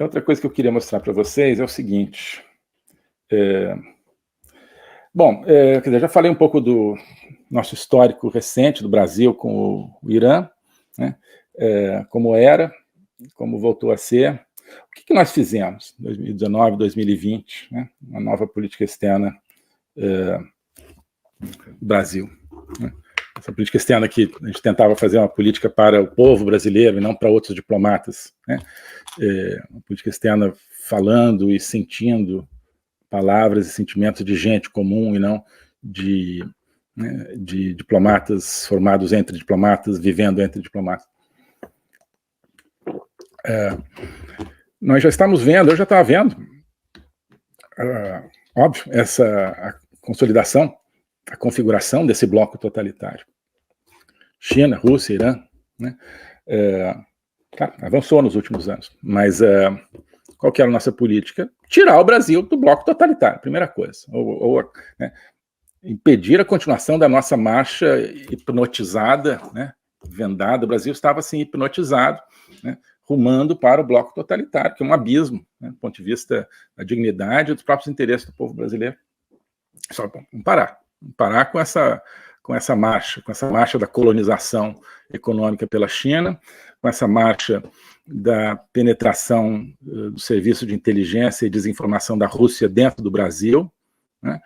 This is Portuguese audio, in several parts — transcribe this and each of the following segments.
outra coisa que eu queria mostrar para vocês é o seguinte. Quer dizer, já falei um pouco do nosso histórico recente do Brasil com o Irã, né? Como era, como voltou a ser. O que nós fizemos em 2019, 2020, né? Uma nova política externa do Brasil, né? Essa política externa que a gente tentava fazer uma política para o povo brasileiro e não para outros diplomatas, né? Uma política externa falando e sentindo palavras e sentimentos de gente comum e não de diplomatas formados entre diplomatas, vivendo entre diplomatas. Nós já estamos vendo, eu já estava vendo, óbvio, a consolidação, a configuração desse bloco totalitário. China, Rússia, Irã, né? Avançou nos últimos anos, mas qual que era a nossa política? Tirar o Brasil do bloco totalitário, primeira coisa. Né, impedir a continuação da nossa marcha hipnotizada, né, vendada. O Brasil estava assim hipnotizado, né, rumando para o bloco totalitário, que é um abismo, né, do ponto de vista da dignidade e dos próprios interesses do povo brasileiro. Só vamos parar com essa marcha da colonização econômica pela China, com essa marcha da penetração do serviço de inteligência e desinformação da Rússia dentro do Brasil, né?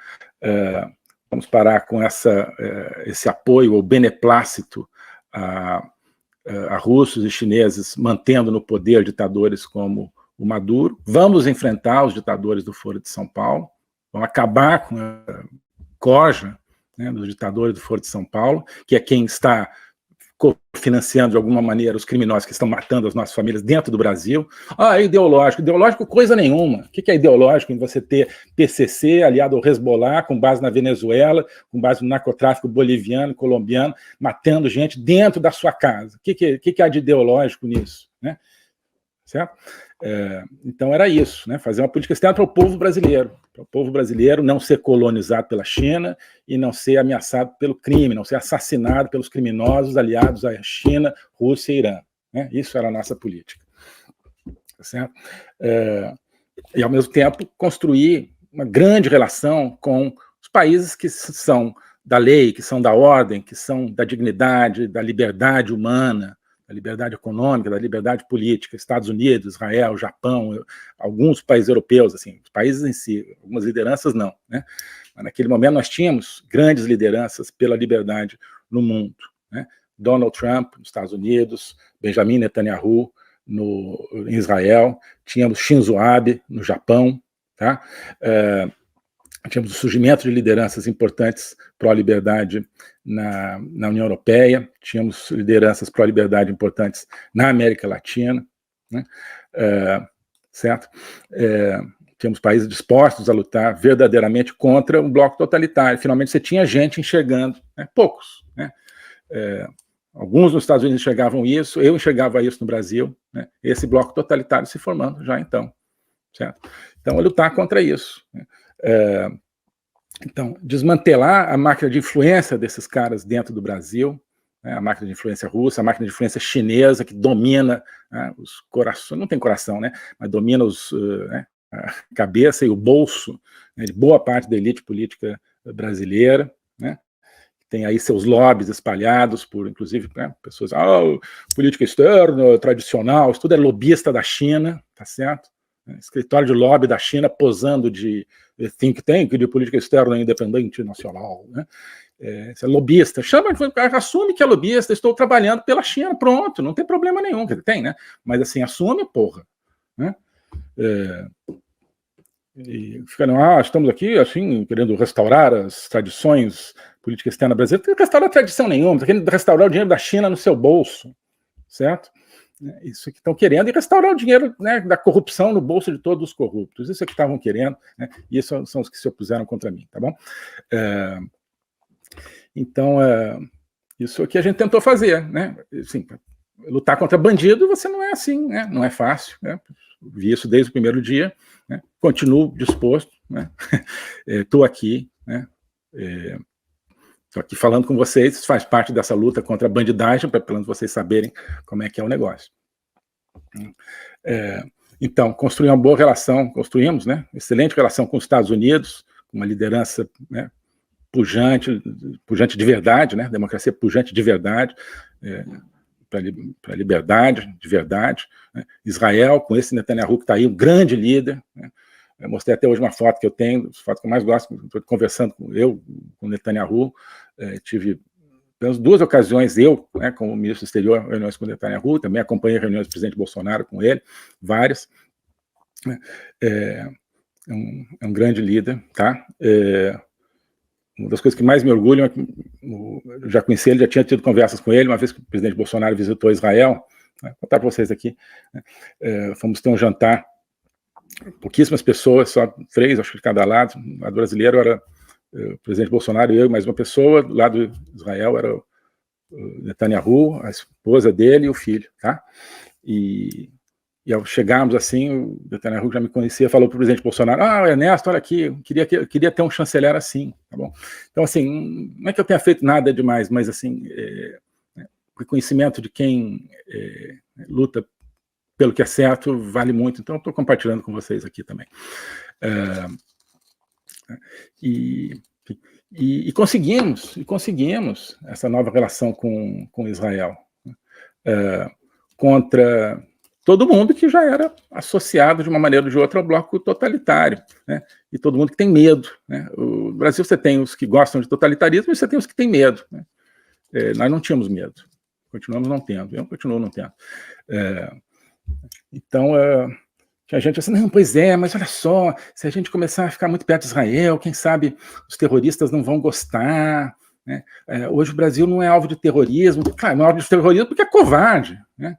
Vamos parar com esse apoio ou beneplácito a russos e chineses mantendo no poder ditadores como o Maduro. Vamos enfrentar os ditadores do Foro de São Paulo, vamos acabar com a corja, né, dos ditadores do Foro de São Paulo, que é quem está financiando de alguma maneira os criminosos que estão matando as nossas famílias dentro do Brasil. É ideológico coisa nenhuma. O que é ideológico em você ter PCC aliado ao Hezbollah, com base na Venezuela, com base no narcotráfico boliviano, colombiano, matando gente dentro da sua casa? O que há de ideológico nisso, né? Certo? Então era isso, né? Fazer uma política externa para o povo brasileiro não ser colonizado pela China e não ser ameaçado pelo crime, não ser assassinado pelos criminosos aliados à China, Rússia e Irã, né? Isso era a nossa política, certo? E ao mesmo tempo construir uma grande relação com os países que são da lei, que são da ordem, que são da dignidade, da liberdade humana, da liberdade econômica, da liberdade política, Estados Unidos, Israel, Japão, alguns países europeus, assim, os países em si, algumas lideranças não, né? Mas naquele momento nós tínhamos grandes lideranças pela liberdade no mundo, né? Donald Trump nos Estados Unidos, Benjamin Netanyahu em Israel, tínhamos Shinzo Abe no Japão, tá? Tínhamos o surgimento de lideranças importantes pró-liberdade na União Europeia, tínhamos lideranças pró-liberdade importantes na América Latina, né? Certo? Tínhamos países dispostos a lutar verdadeiramente contra um bloco totalitário. Finalmente você tinha gente enxergando, né? Poucos, né? Alguns nos Estados Unidos enxergavam isso, eu enxergava isso no Brasil, né? Esse bloco totalitário se formando já então, certo? Então, é lutar contra isso, né? Então, desmantelar a máquina de influência desses caras dentro do Brasil, né, a máquina de influência russa, a máquina de influência chinesa, que domina, né, os corações, não tem coração, né, mas domina né, a cabeça e o bolso, né, de boa parte da elite política brasileira, né, tem aí seus lobbies espalhados por, inclusive, né, pessoas, política externa, tradicional, isso tudo é lobista da China, tá certo? Escritório de lobby da China posando de think tank, de política externa independente nacional, né? Esse é lobista, assume que é lobista, estou trabalhando pela China, pronto, não tem problema nenhum, tem, né? Mas assim, assume, porra, né? E ficaram, estamos aqui, assim, querendo restaurar as tradições política externa brasileira. Não tem que restaurar tradição nenhuma, está querendo restaurar o dinheiro da China no seu bolso, certo? Isso que estão querendo, e restaurar o dinheiro, né, da corrupção no bolso de todos os corruptos. Isso é que estavam querendo, né, e isso são os que se opuseram contra mim, tá bom? Então, isso é que a gente tentou fazer, né? Assim, lutar contra bandido, você não é assim, né? Não é fácil, né? Vi isso desde o primeiro dia, né? Continuo disposto, né? Estou aqui, né? Estou aqui falando com vocês, isso faz parte dessa luta contra a bandidagem, para vocês saberem como é que é o negócio. Então, construir uma boa relação, construímos, né, excelente relação com os Estados Unidos, uma liderança, né, pujante de verdade, né, democracia pujante de verdade, para a liberdade de verdade, né? Israel, com esse Netanyahu que está aí, um grande líder, né? Eu mostrei até hoje uma foto que eu tenho, a foto que eu mais gosto, estou conversando com o Netanyahu, tive pelas 2 ocasiões, eu, né, como ministro do exterior, reuniões com o Netanyahu, também acompanhei reuniões do presidente Bolsonaro com ele, várias, né? É um grande líder, tá? Uma das coisas que mais me orgulham é que eu já conheci ele, já tinha tido conversas com ele, uma vez que o presidente Bolsonaro visitou Israel, né, vou contar para vocês aqui, né, fomos ter um jantar, pouquíssimas pessoas, só 3, acho que de cada lado, o lado brasileiro era o presidente Bolsonaro, eu e mais uma pessoa, do lado de Israel era o Netanyahu, a esposa dele e o filho, tá? E ao chegarmos assim, o Netanyahu já me conhecia, falou para o presidente Bolsonaro, Ernesto, olha aqui, eu queria ter um chanceler assim, tá bom? Então, assim, não é que eu tenha feito nada demais, mas, assim, o reconhecimento de quem luta pelo que é certo vale muito, então eu estou compartilhando com vocês aqui também. E conseguimos essa nova relação com Israel, contra todo mundo que já era associado de uma maneira ou de outra ao bloco totalitário, né? E todo mundo que tem medo, né? No Brasil você tem os que gostam de totalitarismo e você tem os que têm medo, né? Nós não tínhamos medo, continuamos não tendo, eu continuo não tendo. Então, tinha gente assim, não, pois é, mas olha só, se a gente começar a ficar muito perto de Israel, quem sabe os terroristas não vão gostar, né? Hoje o Brasil não é alvo de terrorismo, claro, não é alvo de terrorismo porque é covarde, né?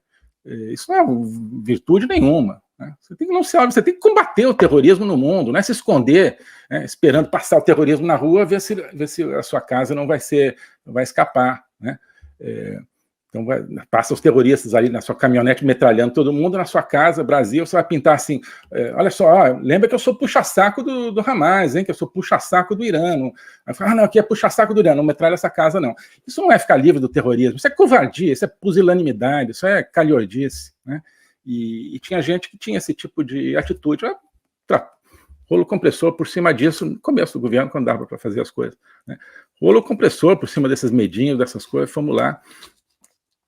Isso não é virtude nenhuma, né? Você tem que não ser alvo, você tem que combater o terrorismo no mundo, não é se esconder, né, esperando passar o terrorismo na rua, ver se a sua casa não vai escapar, né? Então passa os terroristas ali na sua caminhonete metralhando todo mundo, na sua casa, Brasil, você vai pintar assim, olha só, lembra que eu sou puxa-saco do Hamas, hein, que eu sou puxa-saco do Irã. Aí fala, não, aqui é puxa-saco do Irã, não metralha essa casa, não. Isso não é ficar livre do terrorismo, isso é covardia, isso é pusilanimidade, isso é calhordice, né? E tinha gente que tinha esse tipo de atitude, rolo compressor por cima disso, no começo do governo, quando dava para fazer as coisas, né? Rolo compressor por cima desses medinhos, dessas coisas, fomos lá,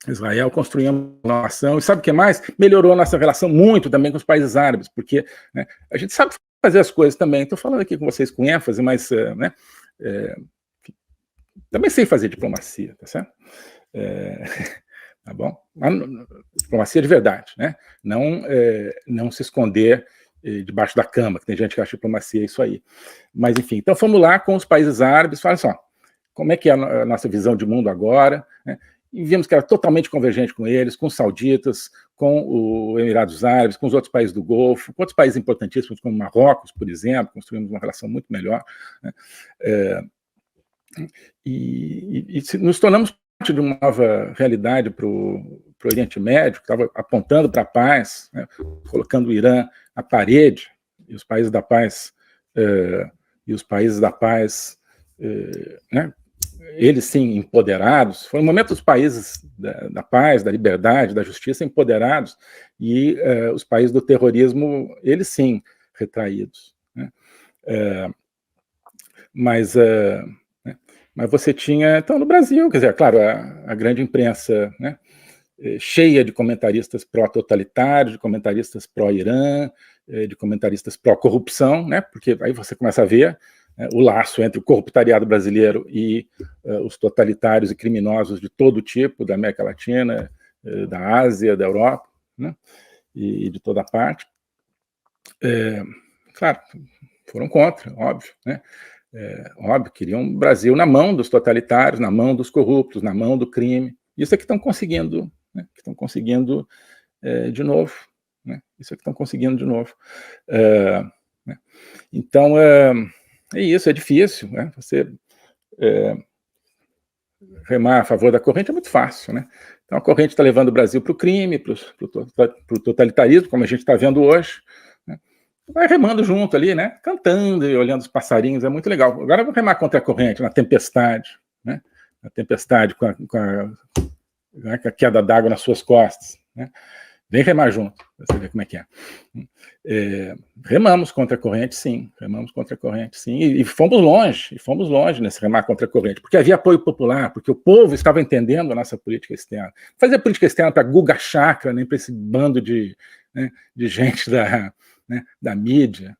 Israel, construímos uma nação, e sabe o que mais? Melhorou a nossa relação muito também com os países árabes, porque, né, a gente sabe fazer as coisas também, estou falando aqui com vocês com ênfase, mas né, também sei fazer diplomacia, tá certo? Tá bom? Diplomacia de verdade, né? Não se esconder debaixo da cama, que tem gente que acha diplomacia isso aí. Mas, enfim, então fomos lá com os países árabes, fala só, como é que é a nossa visão de mundo agora, né? E vimos que era totalmente convergente com eles, com os sauditas, com os Emirados Árabes, com os outros países do Golfo, com outros países importantíssimos, como Marrocos, por exemplo, construímos uma relação muito melhor, né? E nos tornamos parte de uma nova realidade para o Oriente Médio, que estava apontando para a paz, né? Colocando o Irã à parede, e os países da paz, né? Eles sim empoderados, foi um momento dos países da paz, da liberdade, da justiça empoderados, e os países do terrorismo, eles sim retraídos, né? Mas você tinha, então, no Brasil, quer dizer, claro, a grande imprensa, né, cheia de comentaristas pró-totalitários, de comentaristas pró-Irã, de comentaristas pró-corrupção, né, porque aí você começa a ver o laço entre o corruptariado brasileiro e os totalitários e criminosos de todo tipo, da América Latina, da Ásia, da Europa, né, e de toda parte. Claro, foram contra, óbvio, né? Óbvio, queriam o Brasil na mão dos totalitários, na mão dos corruptos, na mão do crime. Isso é que estão conseguindo, né? Que estão conseguindo de novo, né? Isso é que estão conseguindo de novo. Né? Então, é isso, é difícil, né? Você remar a favor da corrente é muito fácil, né? Então a corrente está levando o Brasil para o crime, para o totalitarismo, como a gente está vendo hoje, né? Vai remando junto ali, né? Cantando e olhando os passarinhos, é muito legal. Agora eu vou remar contra a corrente, na tempestade, né? Na tempestade com a queda d'água nas suas costas, né? Vem remar junto, pra você ver como é que é. Remamos contra a corrente, sim. E fomos longe nesse remar contra a corrente, porque havia apoio popular, porque o povo estava entendendo a nossa política externa. Não fazia política externa para Guga Chakra, nem para esse bando de gente da mídia,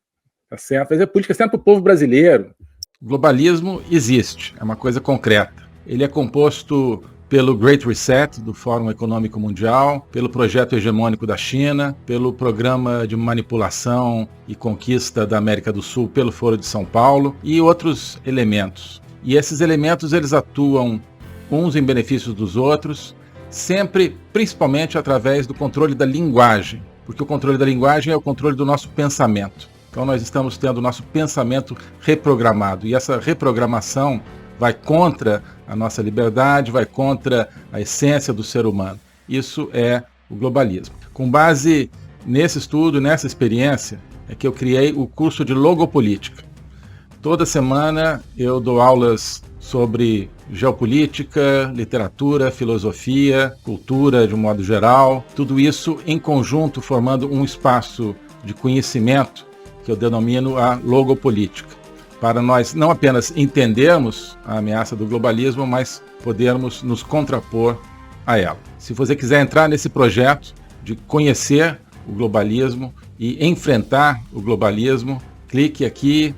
tá certo? Fazia política externa para o povo brasileiro. O globalismo existe, é uma coisa concreta. Ele é composto pelo Great Reset, do Fórum Econômico Mundial, pelo projeto hegemônico da China, pelo programa de manipulação e conquista da América do Sul pelo Foro de São Paulo e outros elementos. E esses elementos eles atuam uns em benefício dos outros, sempre, principalmente através do controle da linguagem, porque o controle da linguagem é o controle do nosso pensamento. Então nós estamos tendo o nosso pensamento reprogramado, e essa reprogramação vai contra a nossa liberdade, vai contra a essência do ser humano. Isso é o globalismo. Com base nesse estudo, nessa experiência, é que eu criei o curso de Logopolítica. Toda semana eu dou aulas sobre geopolítica, literatura, filosofia, cultura de um modo geral, tudo isso em conjunto formando um espaço de conhecimento que eu denomino a logopolítica, para nós não apenas entendermos a ameaça do globalismo, mas podermos nos contrapor a ela. Se você quiser entrar nesse projeto de conhecer o globalismo e enfrentar o globalismo, clique aqui